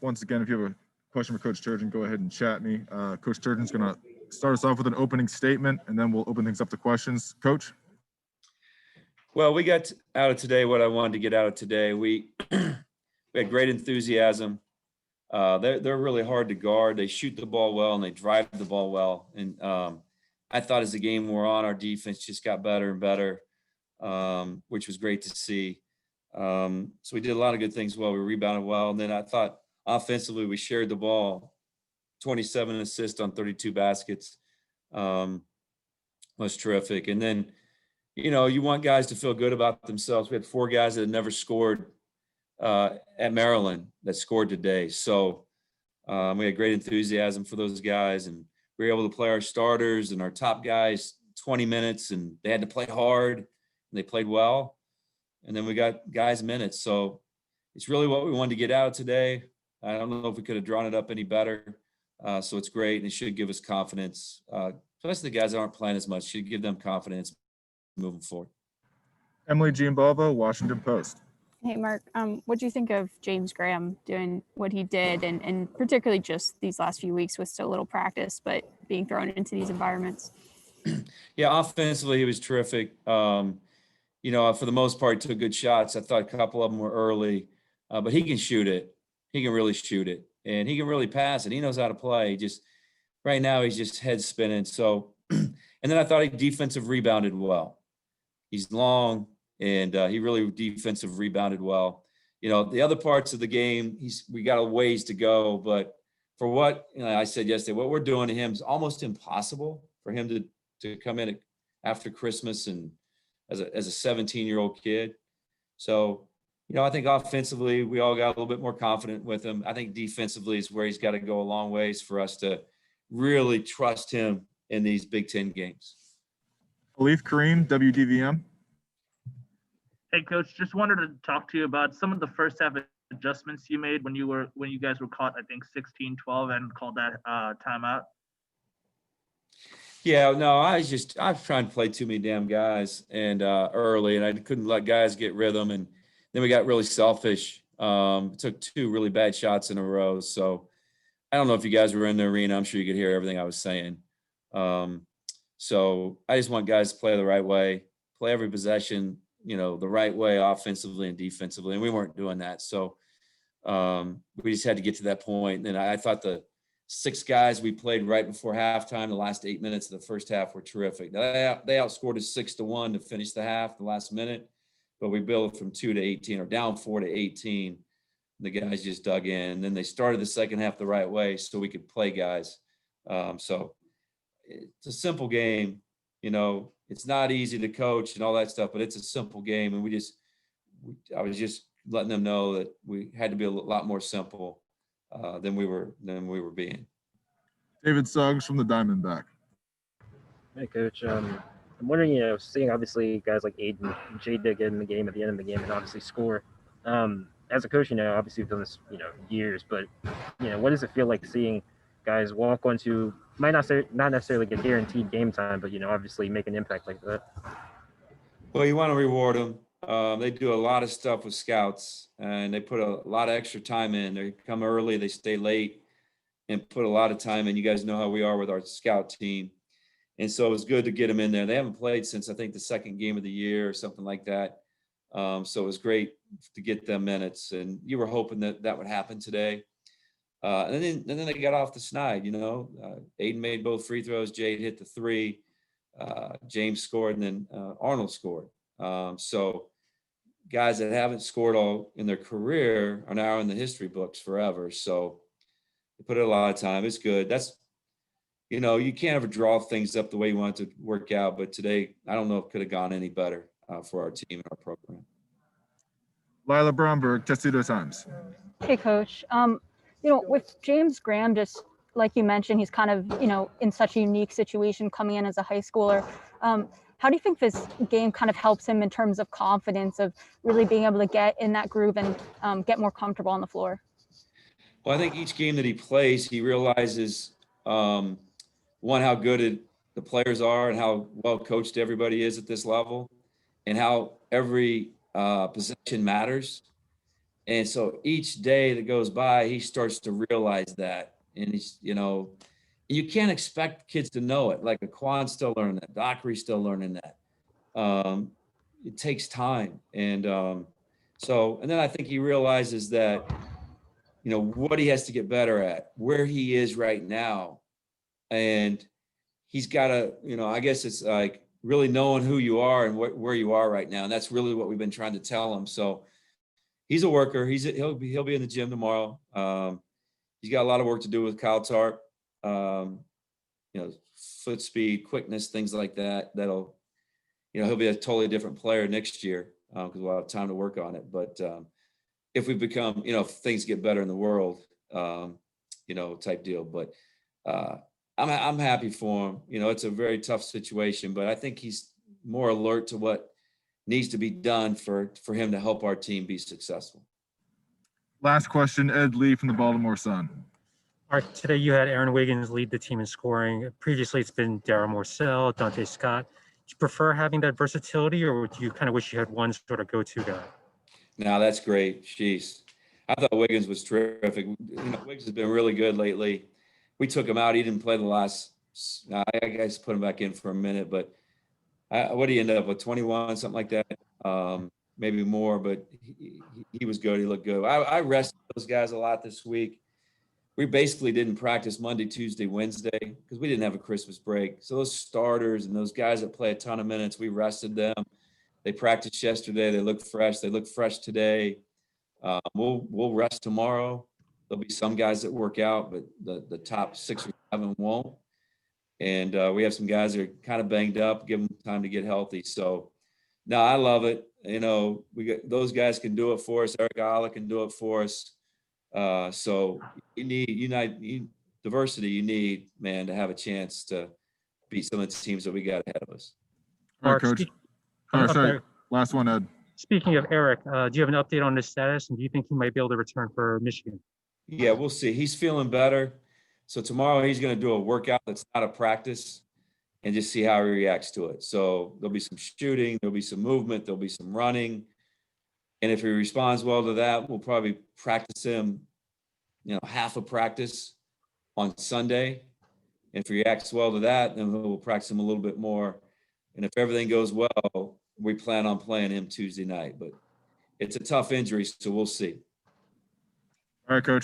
Once again, if you have a question for Coach Turgeon, go ahead and chat me. Coach Turgeon's going to start us off with an opening statement, and then we'll open things up to questions. Coach? Well, we got out of today what I wanted to get out of today. We had great enthusiasm. They're really hard to guard. They shoot the ball well and they drive the ball well. And I thought as the game wore on, our defense just got better and better, which was great to see. So we did a lot of good things well. We rebounded well. And then I thought offensively, we shared the ball, 27 assists on 32 baskets. Was terrific. And then, you know, you want guys to feel good about themselves. We had 4 guys that had never scored at Maryland that scored today. So we had great enthusiasm for those guys, and we were able to play our starters and our top guys 20 minutes, and they had to play hard, and they played well. And then we got guys minutes. So it's really what we wanted to get out of today. I don't know if we could have drawn it up any better. So it's great, and it should give us confidence. Especially the guys that aren't playing as much, should give them confidence moving forward. Emily Giambalvo, Washington Post. Hey, Mark, what do you think of James Graham doing what he did, and particularly just these last few weeks with so little practice, but being thrown into these environments? Yeah, offensively, he was terrific. You know, for the most part, he took good shots. I thought a couple of them were early, but he can shoot it. He can really shoot it, and he can really pass it. He knows how to play. Just right now, he's just head spinning. So, and then I thought he defensive rebounded well. He's long, and he really defensive rebounded well. You know, the other parts of the game, we got a ways to go, but for what, you know, I said yesterday, what we're doing to him is almost impossible for him to come in after Christmas and as a 17-year-old kid. So, you know, I think offensively, we all got a little bit more confident with him. I think defensively is where he's got to go a long ways for us to really trust him in these Big Ten games. Khalif Kareem, WDVM. Hey, Coach, just wanted to talk to you about some of the first half adjustments you made when you guys were caught, I think 16-12 and called that timeout. Yeah, no, I was trying to play too many damn guys and early, and I couldn't let guys get rhythm, and then we got really selfish. Took 2 really bad shots in a row. So I don't know if you guys were in the arena. I'm sure you could hear everything I was saying. So I just want guys to play the right way, play every possession, you know, the right way offensively and defensively. And we weren't doing that. So we just had to get to that point. And I thought the 6 guys we played right before halftime, the last 8 minutes of the first half were terrific. They outscored us 6-1 to finish the half, the last minute, but we built from 2 to 18 or down 4 to 18. The guys just dug in, and then they started the second half the right way so we could play guys. So it's a simple game, you know, it's not easy to coach and all that stuff, but it's a simple game. And I was just letting them know that we had to be a lot more simple than we were being. David Suggs from the Diamondback. Hey, Coach. I'm wondering, you know, seeing obviously guys like Aiden and Jada get in the game at the end of the game and obviously score. As a coach, you know, obviously you've done this, you know, years, but, you know, what does it feel like seeing guys walk onto, might not necessarily get guaranteed game time, but, you know, obviously make an impact like that? Well, you want to reward them. They do a lot of stuff with scouts, and they put a lot of extra time in. They come early, they stay late, and put a lot of time in. You guys know how we are with our scout team. And so it was good to get them in there. They haven't played since, I think, the second game of the year or something like that. So it was great to get them minutes, and you were hoping that would happen today. And then they got off the snide, you know. Aiden made both free throws. Jade hit the 3. James scored, and then Arnold scored. So guys that haven't scored all in their career are now in the history books forever. So they put in a lot of time. It's good. That's, you know, you can't ever draw things up the way you want it to work out. But today, I don't know if it could have gone any better for our team and our program. Lila Bromberg, Testudo Times. Hey, Coach. You know, with James Graham, just like you mentioned, he's kind of, you know, in such a unique situation coming in as a high schooler. How do you think this game kind of helps him in terms of confidence of really being able to get in that groove and get more comfortable on the floor? Well, I think each game that he plays, he realizes, one, how good the players are and how well coached everybody is at this level, and how every possession matters. And so each day that goes by, he starts to realize that. And he's, you can't expect kids to know it. Like Aquan's still learning that. Dockery's still learning that. It takes time. And and then I think he realizes that, what he has to get better at, where he is right now. And he's got to, I guess it's like really knowing who you are and where you are right now. And that's really what we've been trying to tell him. So he's a worker. He'll be in the gym tomorrow. He's got a lot of work to do with Kyle Tarp. Foot speed, quickness, things like that. That'll, he'll be a totally different player next year because we'll have time to work on it. But if we become, if things get better in the world, type deal. But I'm happy for him. It's a very tough situation, but I think he's more alert to what needs to be done for him to help our team be successful. Last question, Ed Lee from the Baltimore Sun. All right, today you had Aaron Wiggins lead the team in scoring. Previously, it's been Darryl Morcell, Dante Scott. Do you prefer having that versatility, or do you kind of wish you had one sort of go-to guy? No, that's great. Jeez. I thought Wiggins was terrific. Wiggins has been really good lately. We took him out. He didn't play the last, I guess put him back in for a minute, but what did he end up with, 21, something like that? Maybe more, but he was good. He looked good. I rested those guys a lot this week. We basically didn't practice Monday, Tuesday, Wednesday because we didn't have a Christmas break. So those starters and those guys that play a ton of minutes, we rested them. They practiced yesterday. They look fresh. They look fresh today. We'll rest tomorrow. There'll be some guys that work out, but the top 6 or 7 won't. And we have some guys that are kind of banged up. Give them time to get healthy. So, no, I love it. We got those guys can do it for us. Eric Ala can do it for us. So you need diversity. You need, man, to have a chance to beat some of the teams that we got ahead of us. All right, Coach. Sorry. Last one, Ed. Speaking of Eric, do you have an update on his status, and do you think he might be able to return for Michigan? Yeah, we'll see. He's feeling better. So tomorrow he's going to do a workout that's not a practice and just see how he reacts to it. So there'll be some shooting, there'll be some movement, there'll be some running. And if he responds well to that, we'll probably practice him, half a practice on Sunday. And if he reacts well to that, then we'll practice him a little bit more. And if everything goes well, we plan on playing him Tuesday night. But it's a tough injury, so we'll see. All right, Coach.